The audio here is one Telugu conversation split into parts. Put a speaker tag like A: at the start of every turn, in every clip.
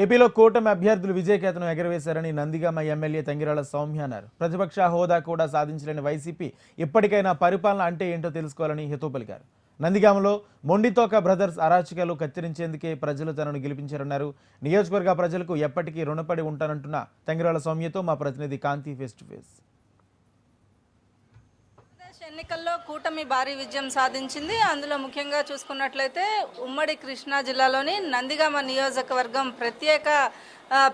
A: ఏపీలో కూటమి అభ్యర్థులు విజయకేతనం ఎగరవేశారని నందిగామ ఎమ్మెల్యే తంగిరాల సౌమ్య అన్నారు. ప్రతిపక్ష హోదా కూడా సాధించలేని వైసీపీ ఇప్పటికైనా పరిపాలన అంటే ఏంటో తెలుసుకోవాలని హితవు పలికారు. నందిగామలో మొండితోక బ్రదర్స్ అరాచకాలు కత్తిరించేందుకే ప్రజలు తనను గెలిపించారన్నారు. నియోజకవర్గ ప్రజలకు ఎప్పటికీ రుణపడి ఉంటానంటున్న తంగిరాల సౌమ్యతో మా ప్రతినిధి కాంతి ఫేస్ టు ఫేస్.
B: ఎన్నికల్లో కూటమి భారీ విజయం సాధించింది. అందులో ముఖ్యంగా చూసుకున్నట్లయితే ఉమ్మడి కృష్ణా జిల్లాలోని నందిగామ నియోజకవర్గం ప్రత్యేక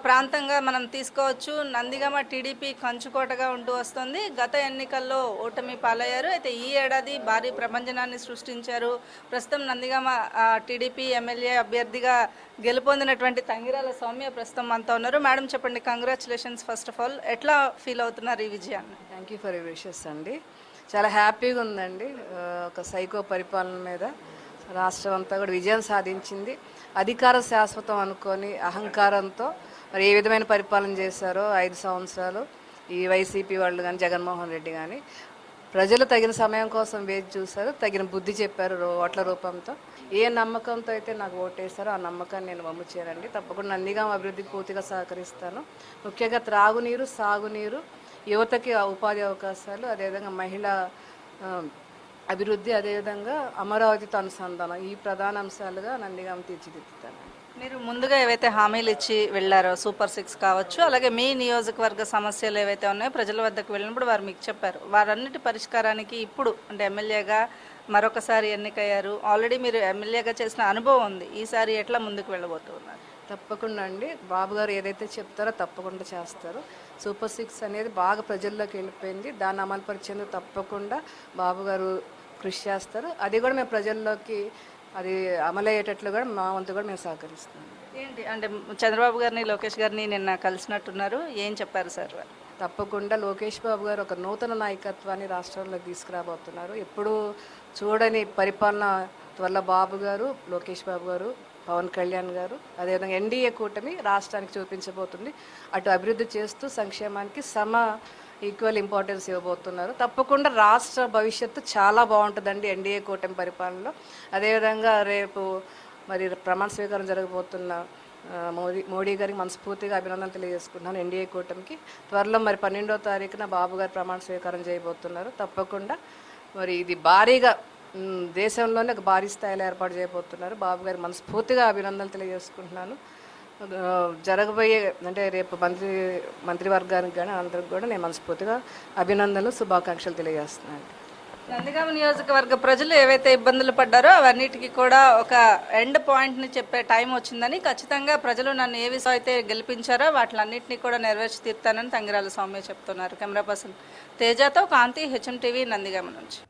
B: ప్రాంతంగా మనం తీసుకోవచ్చు. నందిగామ టీడీపీ కంచుకోటగా ఉంటూ వస్తుంది. గత ఎన్నికల్లో ఓటమి పాలయ్యారు. అయితే ఈ ఏడాది భారీ ప్రభంజనాన్ని సృష్టించారు. ప్రస్తుతం నందిగామ టీడీపీ ఎమ్మెల్యే అభ్యర్థిగా గెలుపొందినటువంటి తంగిరాల సౌమ్య ప్రస్తుతం మనతో ఉన్నారు. మేడం చెప్పండి, కంగ్రాచులేషన్స్ ఫస్ట్ ఆఫ్ ఆల్. ఎట్లా ఫీల్ అవుతున్నారు ఈ విజయాన్ని?
C: Thank you for your wishes అండి. చాలా హ్యాపీగా ఉందండి. ఒక సైకో పరిపాలన మీద రాష్ట్రం అంతా కూడా విజయం సాధించింది. అధికార శాశ్వతం అనుకొని అహంకారంతో మరి ఏ విధమైన పరిపాలన చేశారో 5 సంవత్సరాలు ఈ వైసీపీ వాళ్ళు కానీ జగన్మోహన్ రెడ్డి కానీ ప్రజలు తగిన సమయం కోసం వేచి చూశారు, తగిన బుద్ధి చెప్పారు ఓట్ల రూపంతో. ఏ నమ్మకంతో అయితే నాకు ఓటేశారో ఆ నమ్మకాన్ని నేను వమ్ము చేయనండి. తప్పకుండా నందిగామ అభివృద్ధికి పూర్తిగా సహకరిస్తాను. ముఖ్యంగా త్రాగునీరు, సాగునీరు, యువతకి ఉపాధి అవకాశాలు, అదేవిధంగా మహిళా అభివృద్ధి, అదేవిధంగా అమరావతితో అనుసంధానం, ఈ ప్రధాన అంశాలుగా నందిగామ తీర్చిదిద్దుతాను.
B: మీరు ముందుగా ఏవైతే హామీలు ఇచ్చి వెళ్ళారో సూపర్ 6 కావచ్చు, అలాగే మీ నియోజకవర్గ సమస్యలు ఏవైతే ఉన్నాయో ప్రజల వద్దకు వెళ్ళినప్పుడు వారు మీకు చెప్పారు. వారన్నిటి పరిష్కారానికి ఇప్పుడు అంటే ఎమ్మెల్యేగా మరొకసారి ఎన్నికయ్యారు. ఆల్రెడీ మీరు ఎమ్మెల్యేగా చేసిన అనుభవం ఉంది. ఈసారి ఎట్లా ముందుకు వెళ్ళబోతున్నారు?
C: తప్పకుండా అండి. బాబు గారు ఏదైతే చెప్తారో తప్పకుండా చేస్తారు. సూపర్ 6 అనేది బాగా ప్రజల్లోకి వెళ్ళిపోయింది. దాన్ని అమలుపరిచేందుకు తప్పకుండా బాబు గారు కృషి చేస్తారు. అది కూడా మేము ప్రజల్లోకి అది అమలయ్యేటట్లు కూడా మా వంతు కూడా మేము సహకరిస్తాం.
B: ఏంటి అంటే చంద్రబాబు గారిని, లోకేష్ గారిని నిన్న కలిసినట్టున్నారు, ఏం చెప్పారు సార్?
C: తప్పకుండా లోకేష్ బాబు గారు ఒక నూతన నాయకత్వాన్ని రాష్ట్రంలోకి తీసుకురాబోతున్నారు. ఎప్పుడు చూడని పరిపాలన వల్ల బాబు గారు, లోకేష్ బాబు గారు, పవన్ కళ్యాణ్ గారు, అదేవిధంగా ఎన్డీఏ కూటమి రాష్ట్రానికి చూపించబోతుంది. అటు అభివృద్ధి చేస్తూ సంక్షేమానికి ఈక్వల్ ఇంపార్టెన్స్ ఇవ్వబోతున్నారు. తప్పకుండా రాష్ట్ర భవిష్యత్తు చాలా బాగుంటుందండి ఎన్డీఏ కూటమి పరిపాలనలో. అదేవిధంగా రేపు మరి ప్రమాణ స్వీకారం జరగబోతున్న మోడీ గారికి మనస్ఫూర్తిగా అభినందనలు తెలియజేసుకుంటున్నాను. ఎన్డీఏ కూటమికి త్వరలో మరి 12వ తారీఖున బాబు గారు ప్రమాణ స్వీకారం చేయబోతున్నారు. తప్పకుండా మరి ఇది భారీగా దేశంలోనే ఒక భారీ స్థాయిలో ఏర్పాటు చేయబోతున్నారు. బాబు గారి మనస్ఫూర్తిగా అభినందనలు తెలియజేసుకుంటున్నాను. జరగబోయే అంటే రేపు మంత్రివర్గానికి కానీ అందరికి కూడా నేను మనస్ఫూర్తిగా అభినందనలు, శుభాకాంక్షలు తెలియజేస్తున్నాను.
B: నందిగామ నియోజకవర్గ ప్రజలు ఏవైతే ఇబ్బందులు పడ్డారో అవన్నిటికీ కూడా ఒక ఎండ్ పాయింట్ని చెప్పే టైం వచ్చిందని, ఖచ్చితంగా ప్రజలు నన్ను ఏ విషయం అయితే గెలిపించారో వాటిలన్నింటినీ కూడా నెరవేర్చి తీరుతానని తంగిరాల సౌమ్య చెప్తున్నారు. కెమెరా పర్సన్ తేజతో కాంతి, HM TV, నందిగామ నుంచి.